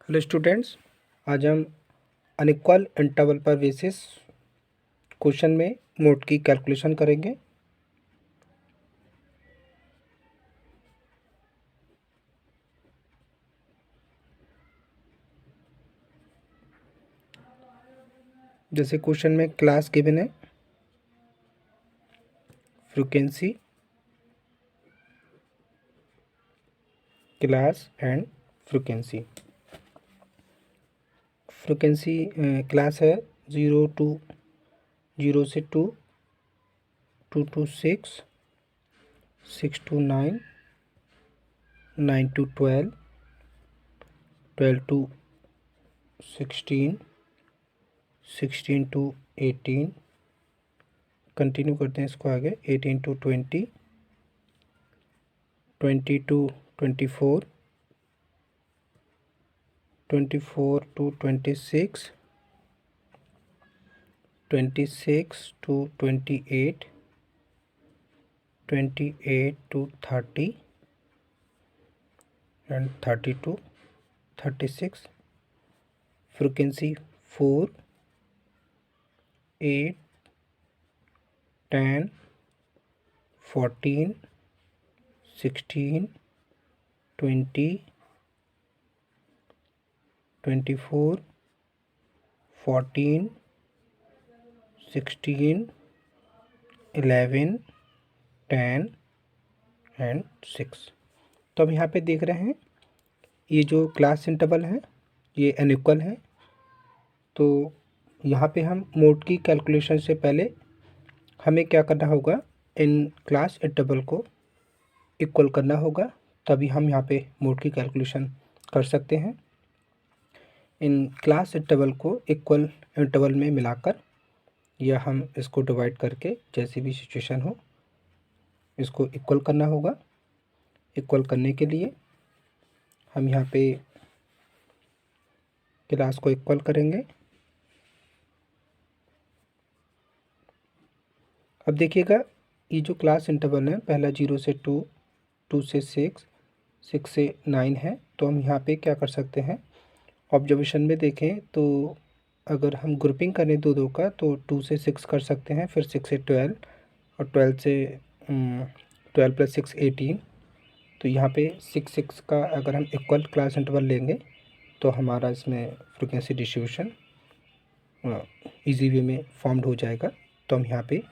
Hello students, आज हम unequal interval पर बेसिस क्वेश्चन में मोड की कैलकुलेशन करेंगे। जैसे क्वेश्चन में क्लास गिवन है, frequency, class and frequency. Frequency class है 0 से 2, 2 to 6, 6 to 9, 9 to 12, 12 to 16, 16 to 18। Continue करते हैं इसको आगे, 18 to 20, 20 to 24, 24 to 26, 26 to 28, 28 to 30 and 30 to 36। Frequency 4, 8, 10, 14, 16, 20, 24, 14, 16, 11, 10 and 6। तो अब यहाँ पे देख रहे हैं ये जो क्लास इंटरवल है ये अनइक्वल है। तो यहाँ पे हम मोड की कैलकुलेशन से पहले हमें क्या करना होगा, इन क्लास इंटरवल को इक्वल करना होगा, तभी हम यहाँ पे मोड की कैलकुलेशन कर सकते हैं। इन क्लास इंटरवल को इक्वल इंटरवल में मिलाकर या हम इसको डिवाइड करके जैसी भी सिचुएशन हो इसको इक्वल करना होगा। इक्वल करने के लिए हम यहाँ पे क्लास को इक्वल करेंगे। अब देखिएगा ये जो क्लास इंटरवल है, पहला 0 से 2, 2 से 6, 6 से 9 है। तो हम यहाँ पे क्या कर सकते हैं, ऑब्जर्वेशन में देखें तो अगर हम ग्रुपिंग करें दो दो का तो 2 से 6 कर सकते हैं, फिर 6 से 12 और 12 से 12 + 6 18। तो यहाँ पे 6 6 का अगर हम इक्वल क्लास इंटरवल लेंगे तो हमारा इसमें फ्रीक्वेंसी डिस्ट्रीब्यूशन इजी वे में फॉर्म्ड हो जाएगा। तो हम यहाँ पे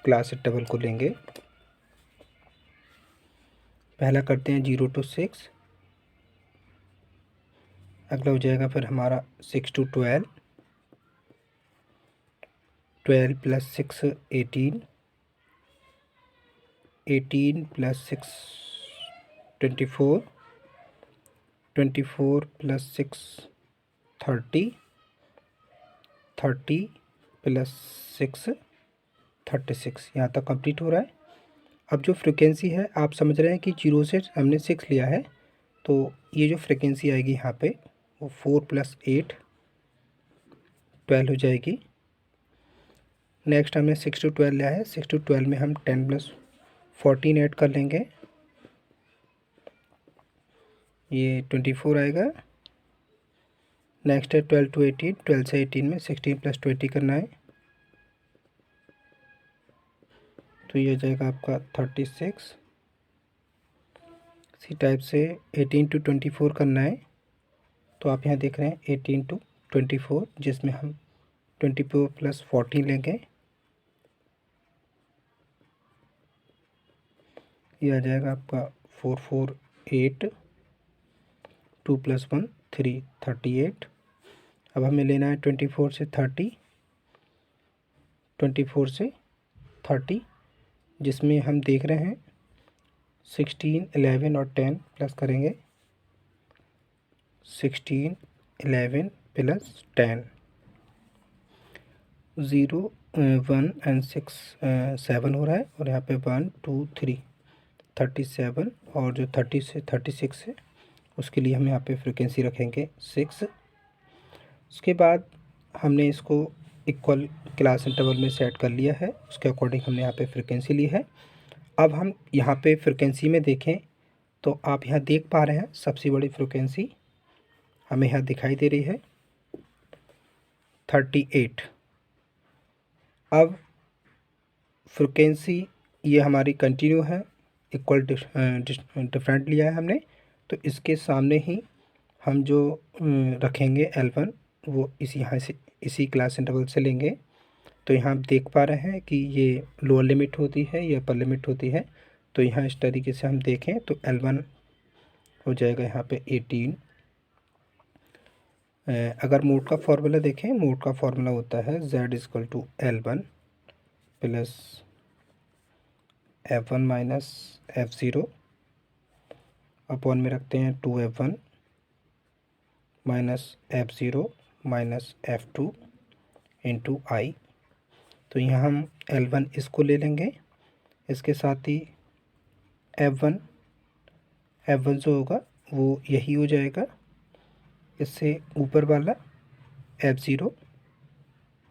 क्लास इंटरवल को लेंगे, पहला करते हैं 0 to 6, अगला हो जाएगा फिर हमारा 6 to 12, 12 + 6 18, 18 + 6 24, 24 + 6 30, 30 + 6 36। यहाँ तक कंप्लीट हो रहा है। अब जो फ्रीक्वेंसी है आप समझ रहे हैं कि 0 से हमने 6 लिया है, तो ये जो फ्रीक्वेंसी आएगी यहाँ पे वो 4 + 8 12 हो जाएगी। नेक्स्ट हमने 6 to 12 लिया है, 6 to 12 में हम 10 + 14 ऐड कर लेंगे, ये 24 आएगा। नेक्स्ट है 12 to 18, 12 से 18 में 16 + 20 करना है, तो ये हो जाएगा आपका 36। इसी टाइप से 18 to 24 करना है, तो आप यहाँ देख रहे हैं 18 to 24, जिसमें हम 24 + 14 लेंगे, ये आ जाएगा आपका 4 4 8, 2 + 1 3 38। अब हमें लेना है 24 से 30, 24 से 30, जिसमें हम देख रहे हैं 16 11 और 10 प्लस करेंगे, 16 11 + 10, 0 1 and 6 7 हो रहा है, और यहाँ पे 1 2 3 37, और जो 30 से 36 है उसके लिए हम यहाँ पे फ्रीक्वेंसी रखेंगे 6। उसके बाद हमने इसको इक्वल क्लास इंटरवल में सेट कर लिया है, उसके अकॉर्डिंग हमने यहाँ पे फ्रीक्वेंसी ली है। अब हम यहाँ पे फ्रीक्वेंसी में देखें तो आप यहाँ देख पा रहे हैं सबसे बड़ी फ्रीक्वेंसी हमें यहाँ दिखाई दे रही है 38। अब फ्रिक्वेंसी ये हमारी कंटिन्यू है, इक्वल डिफरेंट लिया है हमने, तो इसके सामने ही हम जो रखेंगे L1 वो यहाँ से इसी क्लास इंटरवल से लेंगे। तो यहाँ आप देख पा रहे हैं कि ये लोअर लिमिट होती है, ये अपर लिमिट होती है। तो यहाँ इस तरीके से हम देखें तो L1 हो जाएगा यहाँ पे 18। अगर मोड का फॉर्मूला देखें, मोड का फॉर्मूला होता है Z=L1 plus F1 minus F0 upon में रखते हैं 2F1 minus F0 minus F2 into आई। तो यहाँ हम L1 इसको ले लेंगे, इसके साथ ही F1 जो होगा वो यही हो जाएगा, इससे ऊपर वाला F0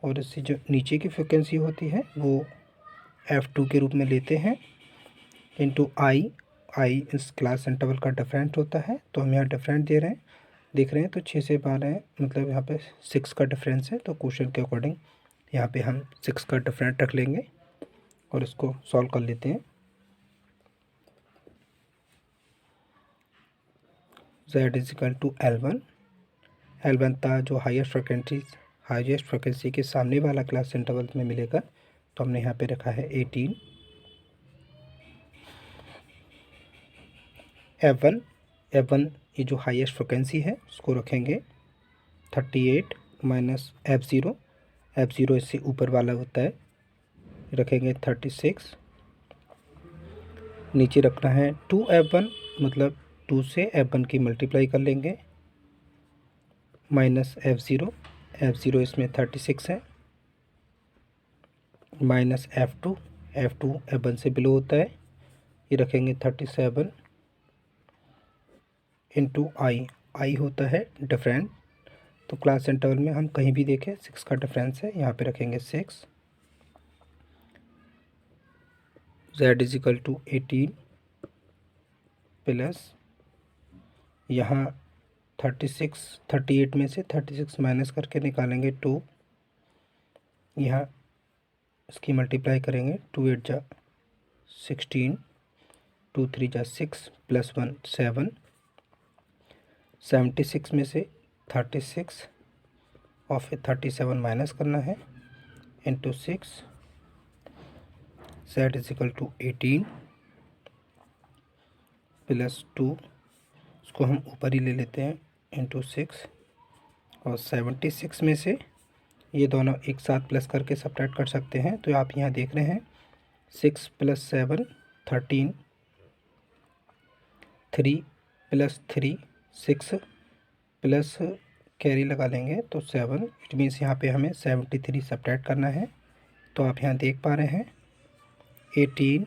और इससे जो नीचे की फ्रिक्वेंसी होती है वो F2 के रूप में लेते हैं इंटू आई इस क्लास इंटरवल का डिफरेंट होता है। तो हम यहाँ डिफरेंट देख रहे हैं तो 6 से 12 है, मतलब यहाँ पे 6 का डिफरेंस है। तो क्वेश्चन के अकॉर्डिंग यहाँ पे हम 6 का डिफरेंट रख लेंगे और इसको सॉल्व कर लेते हैं। Z=L1 था जो हाईएस्ट फ्रिक्वेंसी के सामने वाला क्लास इंटरवल में मिलेगा, तो हमने यहाँ पे रखा है 18। F1 ये जो हाईएस्ट फ्रिक्वेंसी है उसको रखेंगे 38 माइनस F0 इससे ऊपर वाला होता है, रखेंगे 36। नीचे रखना है 2F1, मतलब 2 से F1 की मल्टीप्लाई कर लेंगे, माइनस F0 इसमें 36 है, माइनस F2 F1 से बिलो होता है, ये रखेंगे 37 इंटू आई होता है डिफरेंट। तो क्लास इंटरवल में हम कहीं भी देखें 6 का डिफरेंस है, यहाँ पे रखेंगे 6। Z=18 प्लस यहाँ 38 में से 36 माइनस करके निकालेंगे 2, यहाँ इसकी मल्टीप्लाई करेंगे 2 8 जा 16, 2 3 जा 6 प्लस 1 7। 76 में से 36 और फिर 37 माइनस करना है इंटू 6। Z=18 प्लस 2, इसको हम ऊपर ही ले लेते हैं, इंटू 6। और 76 में से ये दोनों एक साथ प्लस करके सब्ट्रैक्ट कर सकते हैं। तो आप यहाँ देख रहे हैं 6 प्लस 7 13, 3 प्लस 3 6 प्लस कैरी लगा लेंगे तो 7, इट मीन्स यहाँ पे हमें 73 सब्ट्रैक्ट करना है। तो आप यहाँ देख पा रहे हैं 18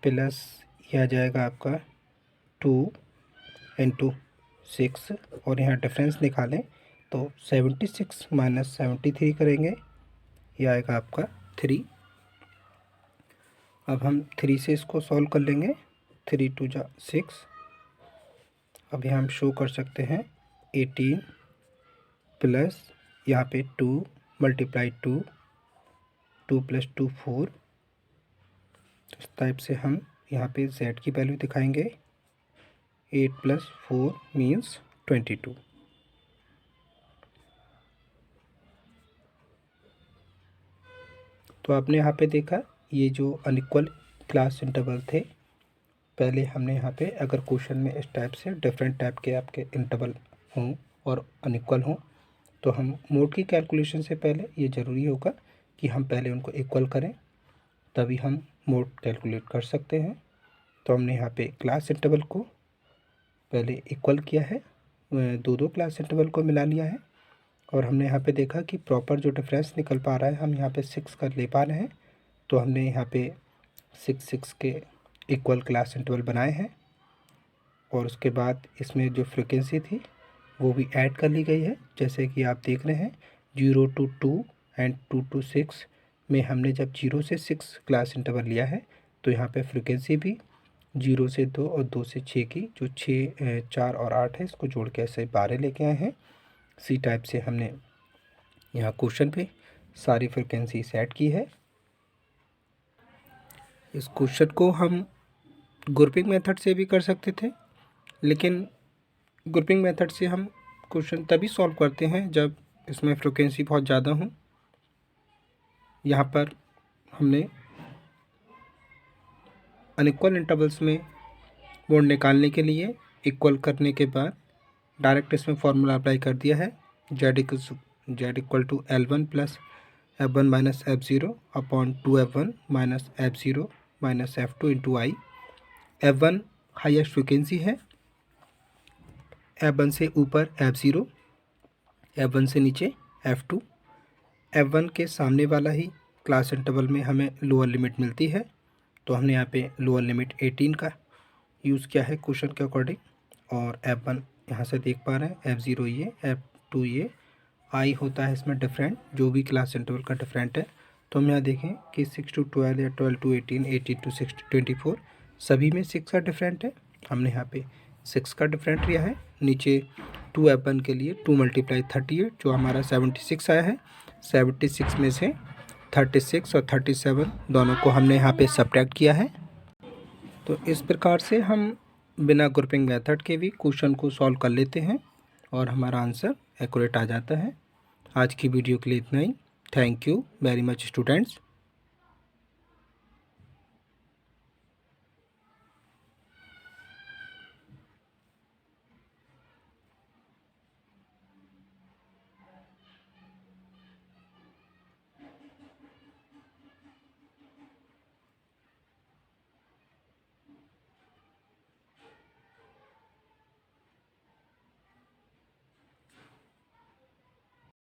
प्लस यह आ जाएगा आपका 2 इंटू 6 और यहाँ डिफरेंस निकालें तो 76 माइनस 73 करेंगे, यह आएगा आपका 3। अब हम 3 से इसको सॉल्व कर लेंगे, 3 2 जा 6। अब यहाँ हम शो कर सकते हैं 18 प्लस यहाँ पे 2 मल्टीप्लाई 2 प्लस 2 4। इस टाइप से हम यहाँ पे Z की वैल्यू दिखाएंगे, 8 प्लस 4 मीन्स 22। तो आपने यहाँ पे देखा ये जो अनइक्वल क्लास इंटरवल थे, पहले हमने यहाँ पे अगर क्वेश्चन में इस टाइप से डिफरेंट टाइप के आपके इंटरवल हों और अनइक्वल हों, तो हम मोड की कैलकुलेशन से पहले ये ज़रूरी होगा कि हम पहले उनको इक्वल करें, तभी हम मोड कैलकुलेट कर सकते हैं। तो हमने यहाँ पे क्लास इंटरवल को पहले इक्वल किया है, दो क्लास इंटरवल को मिला लिया है और हमने यहाँ पे देखा कि प्रॉपर जो डिफरेंस निकल पा रहा है हम यहाँ पे 6 का ले पा रहे हैं। तो हमने यहाँ पे 6 के इक्वल क्लास इंटरवल बनाए हैं और उसके बाद इसमें जो फ्रिक्वेंसी थी वो भी ऐड कर ली गई है। जैसे कि आप देख रहे हैं 0 to 2 एंड 2 to 6 में हमने जब 0 से 6 क्लास इंटरवल लिया है तो यहाँ पे फ्रिक्वेंसी भी 0 से 2 और 2 से 6 की, जो 6 4 और 8 है, इसको जोड़ के ऐसे 12 लेके आए हैं। सी टाइप से हमने यहाँ क्वेश्चन पे सारी फ्रिक्वेंसी सेट की है। इस क्वेश्चन को हम ग्रुपिंग मेथड से भी कर सकते थे, लेकिन ग्रुपिंग मेथड से हम क्वेश्चन तभी सॉल्व करते हैं जब इसमें फ्रिक्वेंसी बहुत ज़्यादा हो। यहाँ पर हमने अनइक्वल इंटरवल्स में मोड निकालने के लिए इक्वल करने के बाद डायरेक्ट इसमें फॉर्मूला अप्लाई कर दिया है। z equal to L1 plus F1 minus F0 upon 2F1 minus F0 minus F2 into I. F1 highest frequency है, F1 से ऊपर F0, F1 से नीचे F2। F1 के सामने वाला ही क्लास इंटरवल में हमें लोअर लिमिट मिलती है, तो हमने यहाँ पे लोअर लिमिट 18 का यूज़ किया है क्वेश्चन के अकॉर्डिंग। और F1 यहाँ से देख पा रहे हैं, F0 ये, F2 ये, आई होता है इसमें डिफरेंट, जो भी क्लास इंटरवल का डिफरेंट है। तो हम यहाँ देखें कि 6 to 12 या 12 to 18, 18 to 24 सभी में 6 का डिफरेंट है। हमने यहाँ पे 6 का डिफरेंट लिया है। नीचे 2F1 के लिए 2 × 38, जो हमारा 76 आया है। 76 में से 36 और 37 दोनों को हमने यहाँ पे सब्ट्रैक्ट किया है। तो इस प्रकार से हम बिना ग्रुपिंग मेथड के भी क्वेश्चन को सॉल्व कर लेते हैं और हमारा आंसर एक्यूरेट आ जाता है। आज की वीडियो के लिए इतना ही। Thank you very much students.